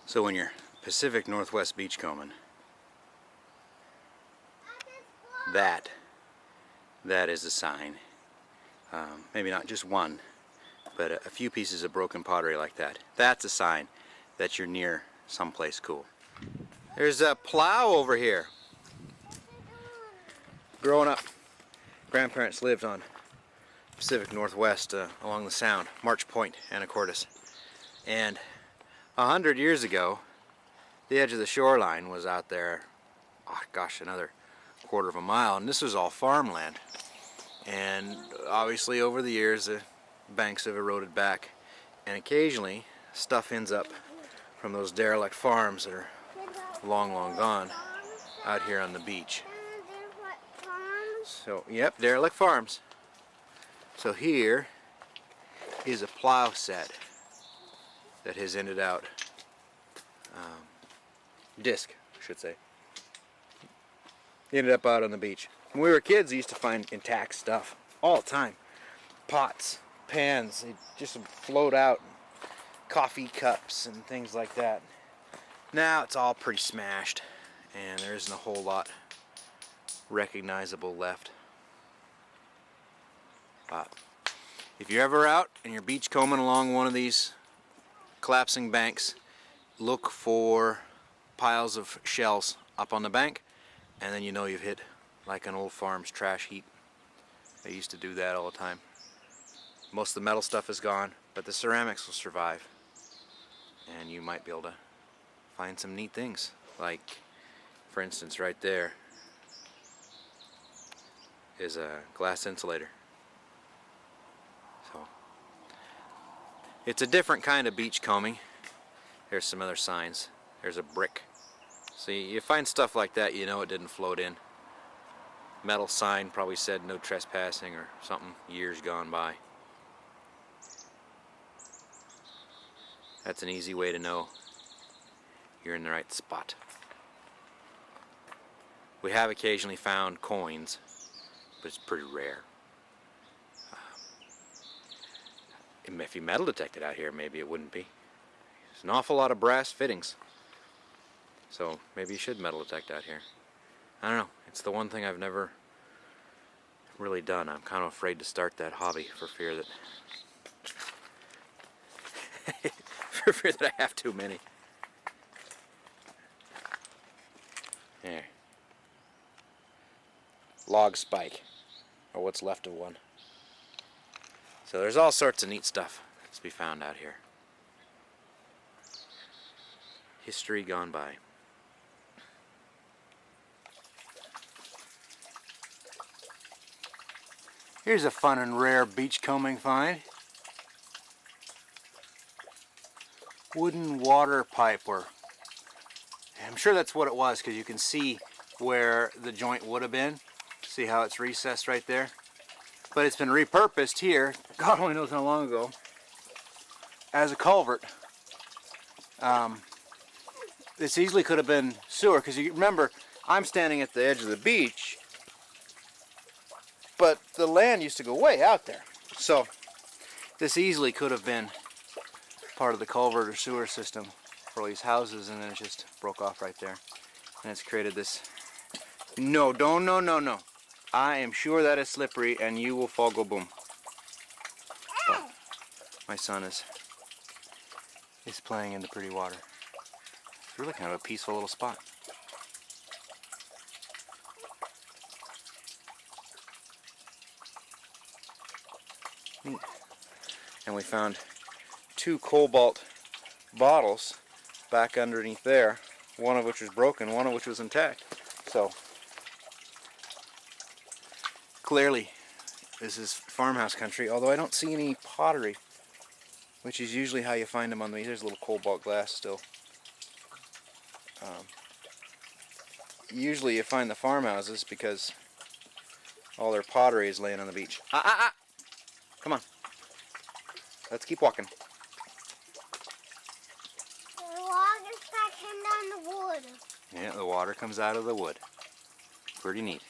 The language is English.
So when you're Pacific Northwest beachcombing, that is a sign. Maybe not just one, but a few pieces of broken pottery like that. That's a sign that you're near someplace cool. There's a plow over here. Growing up, grandparents lived on Pacific Northwest along the Sound, March Point, Anacortes. And 100 years ago, the edge of the shoreline was out there, oh gosh, another quarter of a mile, and this was all farmland. And obviously over the years the banks have eroded back, and occasionally stuff ends up from those derelict farms that are long gone out here on the beach. So, yep, derelict farms. So here is a plow set that has ended out, disc, I should say. Ended up out on the beach. When we were kids, we used to find intact stuff all the time. Pots, pans, they just would float out. Coffee cups and things like that. Now it's all pretty smashed, and there isn't a whole lot recognizable left. But if you're ever out and you're beachcombing along one of these collapsing banks, look for piles of shells up on the bank, and then you know you've hit like an old farm's trash heap. I used to do that all the time. Most of the metal stuff is gone, but the ceramics will survive, and you might be able to find some neat things, like for instance right there is a glass insulator. So it's a different kind of beachcombing. There's some other signs. There's a brick. See, you find stuff like that, you know it didn't float in. Metal sign probably said no trespassing or something years gone by. That's an easy way to know you're in the right spot. We have occasionally found coins, but it's pretty rare. If you metal detected out here, maybe it wouldn't be. There's an awful lot of brass fittings, so maybe you should metal detect out here. I don't know, it's the one thing I've never really done. I'm kind of afraid to start that hobby for fear that I have too many. There. Log spike, or what's left of one. So there's all sorts of neat stuff to be found out here. History gone by. Here's a fun and rare beachcombing find. Wooden water pipe, or I'm sure that's what it was, because you can see where the joint would have been. See how it's recessed right there? But it's been repurposed here, God only knows how long ago, as a culvert. This easily could have been sewer, because you remember, I'm standing at the edge of the beach, but the land used to go way out there. So this easily could have been part of the culvert or sewer system for all these houses, and then it just broke off right there. And it's created this. No, don't, no. I am sure that is slippery and you will fall, go boom. But my son is playing in the pretty water. It's really kind of a peaceful little spot. Neat. And we found 2 cobalt bottles back underneath there, one of which was broken, one of which was intact. So clearly this is farmhouse country, although I don't see any pottery, which is usually how you find them on these. There's a little cobalt glass still. Usually you find the farmhouses because all their pottery is laying on the beach. Come on, let's keep walking. The water came down the wood. Yeah, the water comes out of the wood. Pretty neat.